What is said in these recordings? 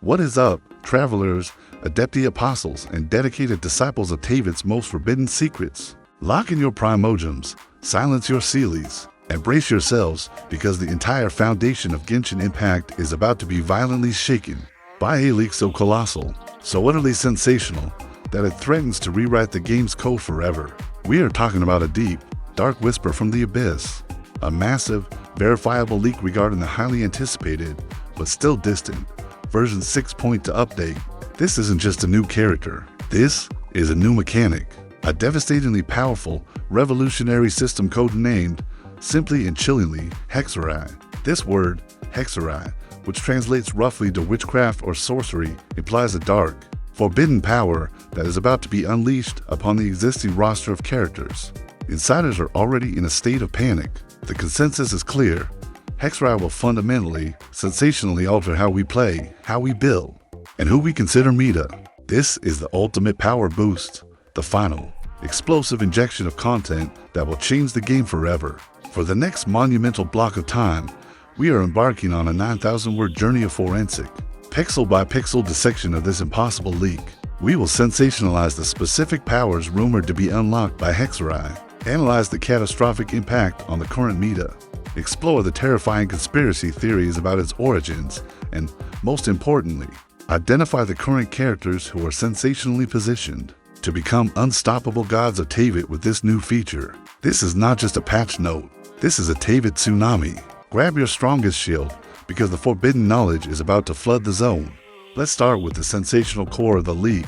What is up, travelers, Adepti apostles, and dedicated disciples of Teyvat's most forbidden secrets? Lock in your Primogems, silence your Sealies, and brace yourselves because the entire foundation of Genshin Impact is about to be violently shaken by a leak so colossal, so utterly sensational, that it threatens to rewrite the game's code forever. We are talking about a deep, dark whisper from the abyss, a massive, verifiable leak regarding the highly anticipated, but still distant, version 6 point to update. This isn't just a new character. This is a new mechanic, a devastatingly powerful, revolutionary system code named, simply and chillingly, Hexerei. This word, Hexerei, which translates roughly to witchcraft or sorcery, implies a dark, forbidden power that is about to be unleashed upon the existing roster of characters. Insiders are already in a state of panic. The consensus is clear. Hexerei will fundamentally, sensationally alter how we play, how we build, and who we consider meta. This is the ultimate power boost, the final, explosive injection of content that will change the game forever. For the next monumental block of time, we are embarking on a 9,000-word journey of forensic, pixel-by-pixel dissection of this impossible leak. We will sensationalize the specific powers rumored to be unlocked by Hexerei, analyze the catastrophic impact on the current meta, explore the terrifying conspiracy theories about its origins, and, most importantly, identify the current characters who are sensationally positioned to become unstoppable gods of Teyvat with this new feature. This is not just a patch note. This is a Teyvat tsunami. Grab your strongest shield, because the forbidden knowledge is about to flood the zone. Let's start with the sensational core of the leak.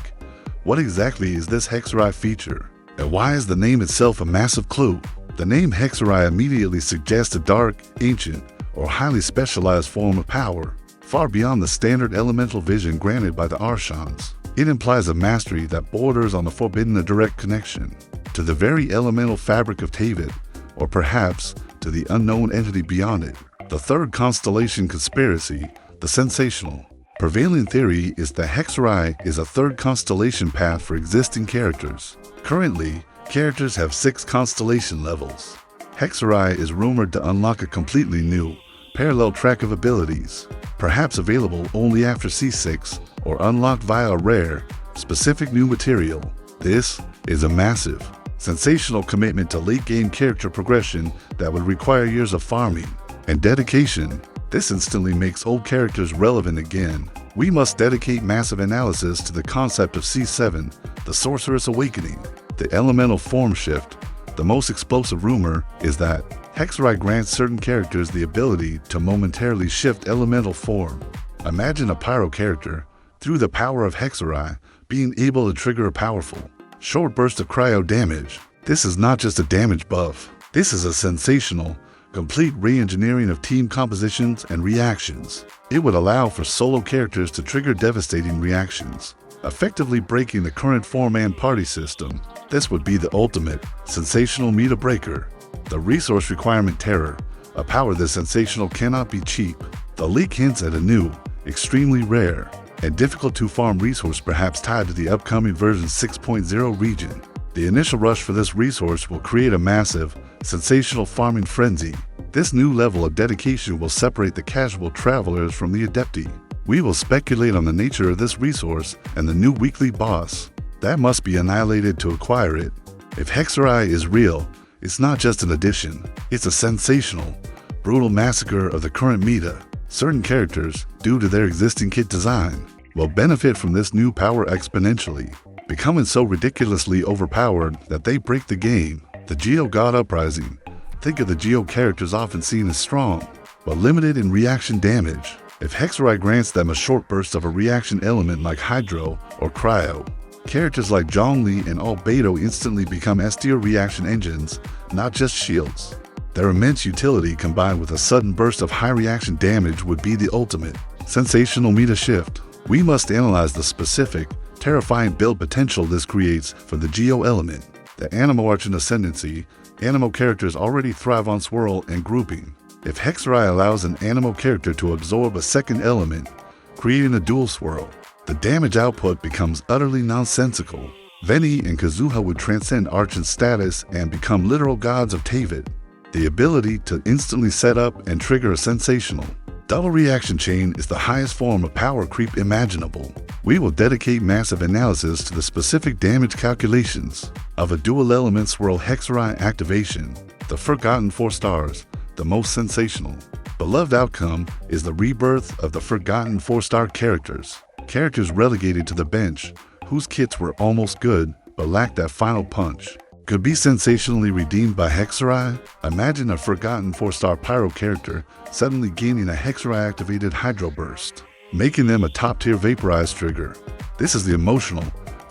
What exactly is this Hexerei feature? And why is the name itself a massive clue? The name Hexerei immediately suggests a dark, ancient, or highly specialized form of power, far beyond the standard elemental vision granted by the Archons. It implies a mastery that borders on the forbidden, a direct connection to the very elemental fabric of Teyvat, or perhaps to the unknown entity beyond it. The Third Constellation Conspiracy, the sensational. Prevailing theory is that Hexerei is a third constellation path for existing characters. Currently, characters have 6 constellation levels. Hexerei is rumored to unlock a completely new, parallel track of abilities, perhaps available only after C6 or unlocked via a rare, specific new material. This is a massive, sensational commitment to late-game character progression that would require years of farming and dedication. This instantly makes old characters relevant again. We must dedicate massive analysis to the concept of C7, the Sorceress Awakening, the elemental form shift. The most explosive rumor is that Hexerei grants certain characters the ability to momentarily shift elemental form. Imagine a pyro character, through the power of Hexerei, being able to trigger a powerful, short burst of cryo damage. This is not just a damage buff. This is a sensational, complete re-engineering of team compositions and reactions. It would allow for solo characters to trigger devastating reactions, effectively breaking the current 4-man party system. This would be the ultimate, sensational meta breaker. The resource requirement terror, a power this sensational cannot be cheap. The leak hints at a new, extremely rare, and difficult to farm resource perhaps tied to the upcoming version 6.0 region. The initial rush for this resource will create a massive, sensational farming frenzy. This new level of dedication will separate the casual travelers from the Adepti. We will speculate on the nature of this resource and the new weekly boss that must be annihilated to acquire it. If Hexerei is real, it's not just an addition. It's a sensational, brutal massacre of the current meta. Certain characters, due to their existing kit design, will benefit from this new power exponentially, becoming so ridiculously overpowered that they break the game. The Geo God Uprising. Think of the Geo characters often seen as strong, but limited in reaction damage. If Hexerei grants them a short burst of a reaction element like Hydro or Cryo, characters like Zhongli and Albedo instantly become S-tier reaction engines, not just shields. Their immense utility combined with a sudden burst of high reaction damage would be the ultimate, sensational meta shift. We must analyze the specific, terrifying build potential this creates for the Geo element. The Anemo Archon Ascendancy, Anemo characters already thrive on swirl and grouping. If Hexerei allows an Anemo character to absorb a second element, creating a dual swirl, the damage output becomes utterly nonsensical. Veni and Kazuha would transcend Archon status and become literal gods of Teyvat. The ability to instantly set up and trigger a sensational, Double reaction chain is the highest form of power creep imaginable. We will dedicate massive analysis to the specific damage calculations of a dual element swirl Hexerei activation, the forgotten 4 stars, the most sensational. Beloved outcome is the rebirth of the forgotten 4-star characters. Characters relegated to the bench, whose kits were almost good but lacked that final punch, could be sensationally redeemed by Hexerei. Imagine a forgotten 4-star pyro character suddenly gaining a Hexerei-activated Hydro Burst, making them a top-tier vaporized trigger. This is the emotional,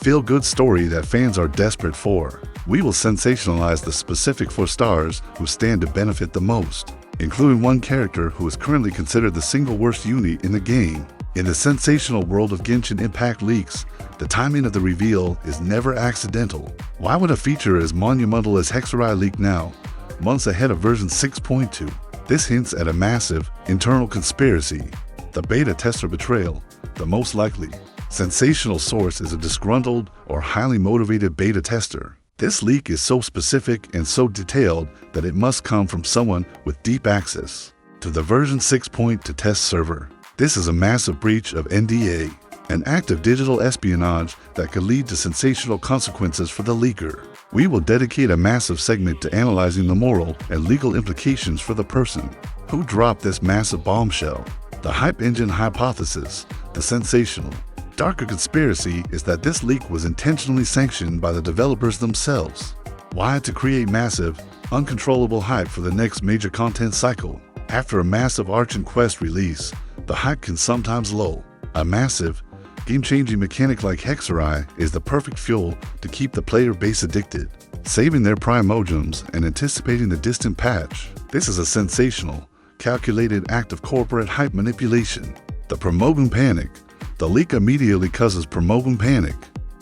feel-good story that fans are desperate for. We will sensationalize the specific 4 stars who stand to benefit the most, including one character who is currently considered the single worst unit in the game. In the sensational world of Genshin Impact leaks, the timing of the reveal is never accidental. Why would a feature as monumental as Hexerei leak now, months ahead of version 6.2? This hints at a massive, internal conspiracy. The beta tester betrayal, the most likely sensational source is a disgruntled or highly motivated beta tester. This leak is so specific and so detailed that it must come from someone with deep access to the version 6 test server. This is a massive breach of NDA, an act of digital espionage that could lead to sensational consequences for the leaker. We will dedicate a massive segment to analyzing the moral and legal implications for the person who dropped this massive bombshell. The hype engine hypothesis, the sensational, darker conspiracy is that this leak was intentionally sanctioned by the developers themselves. Why? To create massive, uncontrollable hype for the next major content cycle. After a massive Arch and Quest release, the hype can sometimes lull. A massive, game-changing mechanic like Hexerei is the perfect fuel to keep the player base addicted, saving their Primogems and anticipating the distant patch. This is a sensational, calculated act of corporate hype manipulation. The Primogem Panic. The leak immediately causes Primogem Panic.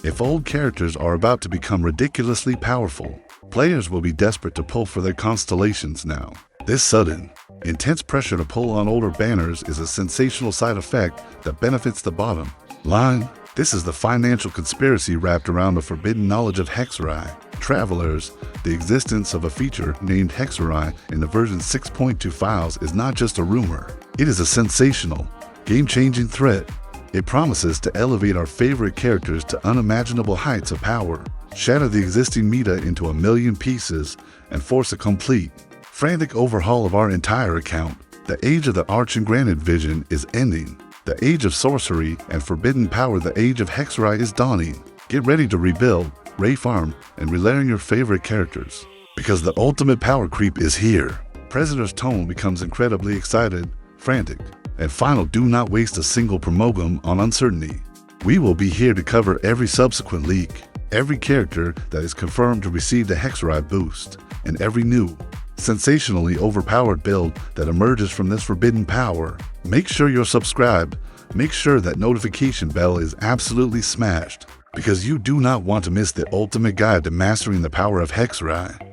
If old characters are about to become ridiculously powerful, players will be desperate to pull for their constellations now. This sudden, intense pressure to pull on older banners is a sensational side effect that benefits the bottom line. This is the financial conspiracy wrapped around the forbidden knowledge of Hexerei. Travelers, the existence of a feature named Hexerei in the version 6.2 files is not just a rumor. It is a sensational, game-changing threat. It promises to elevate our favorite characters to unimaginable heights of power, shatter the existing meta into a million pieces, and force a complete, frantic overhaul of our entire account. The age of the Arch and Granite vision is ending. The age of sorcery and forbidden power, the age of Hexerei is dawning. Get ready to rebuild, reform, and relearn your favorite characters, because the ultimate power creep is here. Predator's tone becomes incredibly excited, frantic, and final. Do not waste a single Primogem on uncertainty. We will be here to cover every subsequent leak, every character that is confirmed to receive the Hexerei boost, and every new, sensationally overpowered build that emerges from this forbidden power. Make sure you're subscribed. Make sure that notification bell is absolutely smashed, because you do not want to miss the ultimate guide to mastering the power of Hexerei.